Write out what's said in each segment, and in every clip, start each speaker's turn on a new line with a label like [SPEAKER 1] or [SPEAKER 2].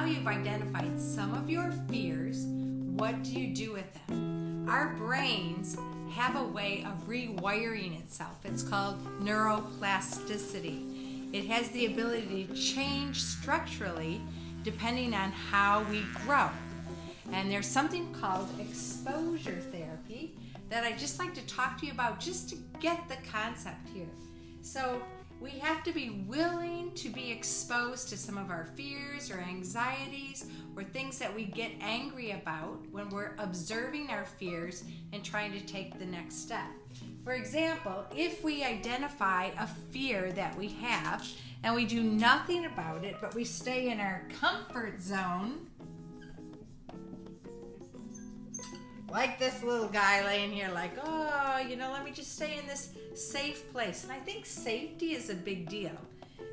[SPEAKER 1] you've identified some of your fears, what do you do with them? Our brains have a way of rewiring itself. It's called neuroplasticity. It has the ability to change structurally depending on how we grow. And there's something called exposure therapy that I just like to talk to you about just to get the concept here. So we have to be willing to be exposed to some of our fears or anxieties or things that we get angry about when we're observing our fears and trying to take the next step. For example, if we identify a fear that we have and we do nothing about it, but we stay in our comfort zone, like this little guy laying here like, oh, let me just stay in this safe place. And I think safety is a big deal.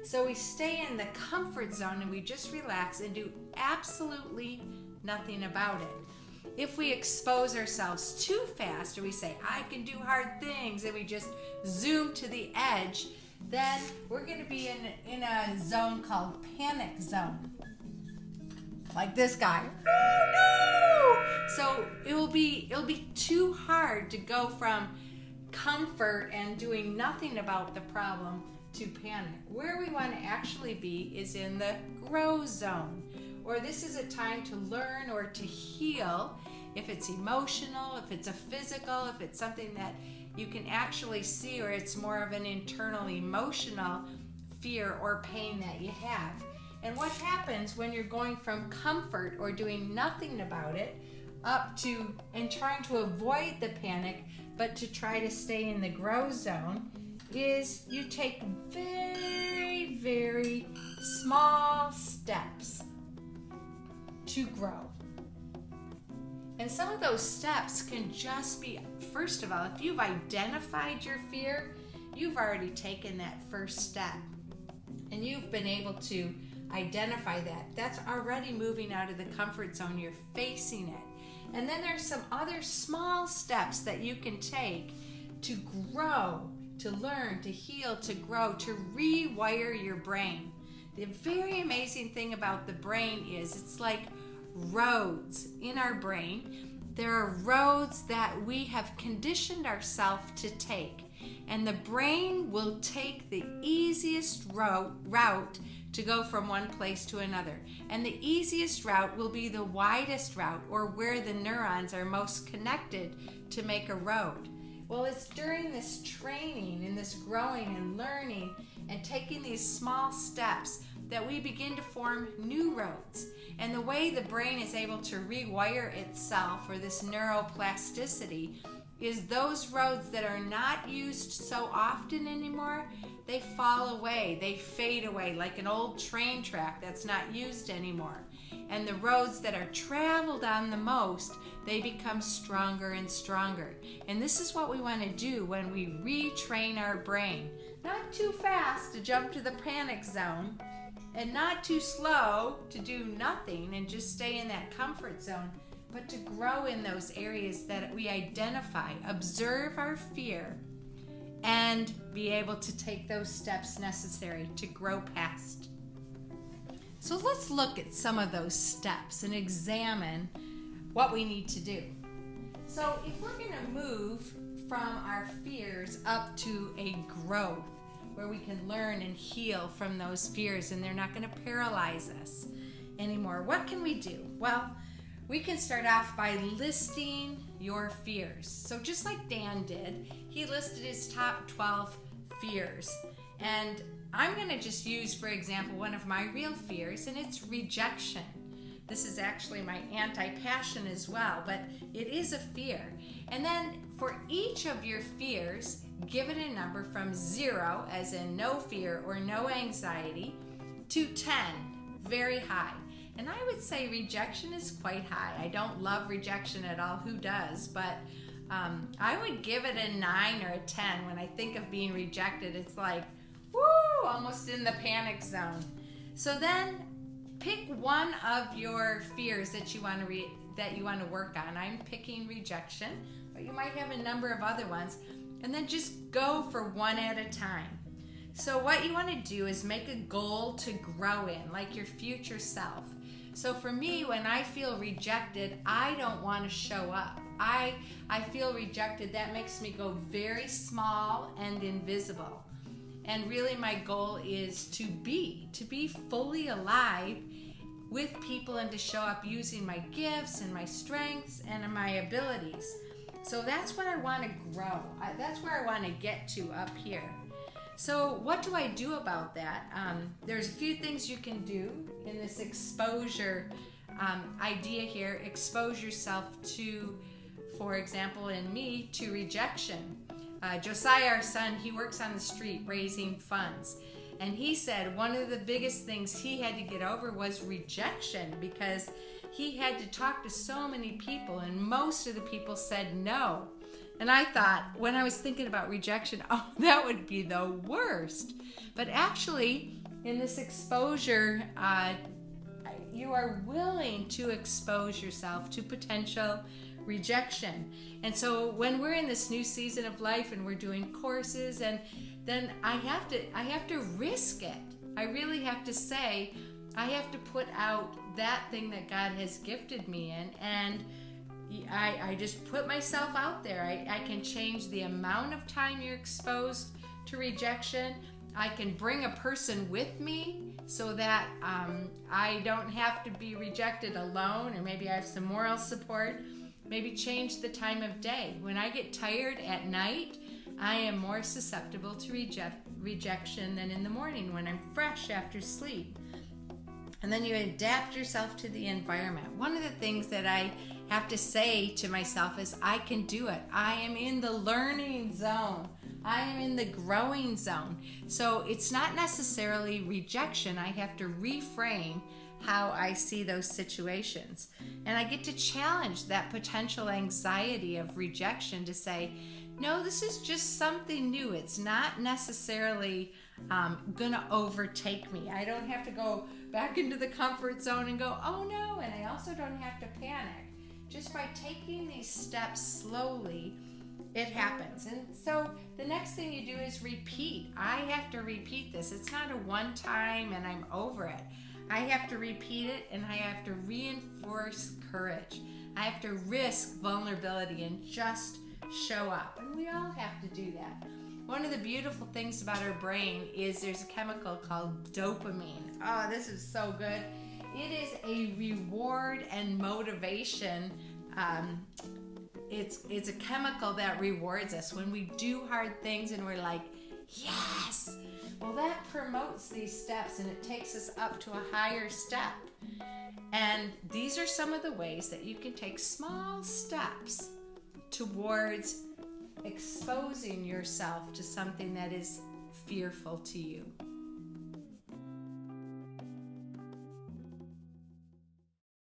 [SPEAKER 1] So we stay in the comfort zone and we just relax and do absolutely nothing about it. If we expose ourselves too fast or we say, I can do hard things, and we just zoom to the edge, then we're going to be in a zone called panic zone. Like this guy. Oh no! So it'll be too hard to go from comfort and doing nothing about the problem to panic. Where we want to actually be is in the grow zone, or this is a time to learn or to heal. If it's emotional, if it's a physical, if it's something that you can actually see, or it's more of an internal emotional fear or pain that you have. And what happens when you're going from comfort or doing nothing about it up to and trying to avoid the panic, but to try to stay in the grow zone, is you take very, very small steps to grow. And some of those steps can just be, first of all, if you've identified your fear, you've already taken that first step. And you've been able to identify that. That's already moving out of the comfort zone. You're facing it. And then there's some other small steps that you can take to grow, to learn, to heal, to grow, to rewire your brain. The very amazing thing about the brain is it's like roads in our brain. There are roads that we have conditioned ourselves to take. And the brain will take the easiest route to go from one place to another. And the easiest route will be the widest route, or where the neurons are most connected to make a road. Well, it's during this training and this growing and learning and taking these small steps that we begin to form new roads. And the way the brain is able to rewire itself, or this neuroplasticity, is those roads that are not used so often anymore, they fall away, they fade away like an old train track that's not used anymore. And the roads that are traveled on the most, they become stronger and stronger. And this is what we want to do when we retrain our brain. Not too fast to jump to the panic zone, and not too slow to do nothing and just stay in that comfort zone, but to grow in those areas that we identify, observe our fear, and be able to take those steps necessary to grow past. So let's look at some of those steps and examine what we need to do. So if we're going to move from our fears up to a growth, where we can learn and heal from those fears and they're not going to paralyze us anymore, what can we do? Well, we can start off by listing your fears. So just like Dan did, he listed his top 12 fears. And I'm going to just use, for example, one of my real fears, and it's rejection. This is actually my anti-passion as well, but it is a fear. And then for each of your fears, give it a number from 0, as in no fear or no anxiety, to 10, very high. And I would say rejection is quite high. I don't love rejection at all. Who does? But I would give it a 9 or a 10. When I think of being rejected, it's like, woo, almost in the panic zone. So then pick one of your fears that you want to work on. I'm picking rejection, but you might have a number of other ones. And then just go for one at a time. So what you want to do is make a goal to grow in, like your future self. So for me, when I feel rejected, I don't want to show up. I feel rejected. That makes me go very small and invisible. And really my goal is to be fully alive with people and to show up using my gifts and my strengths and my abilities. So that's what I want to grow. That's where I want to get to up here. So what do I do about that? There's a few things you can do in this exposure idea here. Expose yourself to, for example, in me, to rejection. Josiah, our son, he works on the street raising funds. And he said one of the biggest things he had to get over was rejection, because he had to talk to so many people and most of the people said no. And I thought, when I was thinking about rejection, oh, that would be the worst. But actually, in this exposure, you are willing to expose yourself to potential rejection. And so when we're in this new season of life and we're doing courses, and then I have to risk it. I really have to say, I have to put out that thing that God has gifted me in, and I just put myself out there. I can change the amount of time you're exposed to rejection. I can bring a person with me so that I don't have to be rejected alone, or maybe I have some moral support. Maybe change the time of day. When I get tired at night, I am more susceptible to rejection than in the morning when I'm fresh after sleep. And then you adapt yourself to the environment. One of the things that I have to say to myself is, I can do it. I am in the learning zone. I am in the growing zone. So it's not necessarily rejection. I have to reframe how I see those situations. And I get to challenge that potential anxiety of rejection to say, no, this is just something new. It's not necessarily gonna overtake me. I don't have to go back into the comfort zone and go, oh no, and I also don't have to panic. Just by taking these steps slowly, it happens. And so the next thing you do is repeat. I have to repeat this. It's not a one time and I'm over it. I have to repeat it, and I have to reinforce courage. I have to risk vulnerability and just show up. And we all have to do that. One of the beautiful things about our brain is there's a chemical called dopamine. Oh, this is so good. It is a reward and motivation. It's a chemical that rewards us when we do hard things and we're like, yes. Well, that promotes these steps and it takes us up to a higher step. And these are some of the ways that you can take small steps towards exposing yourself to something that is fearful to you.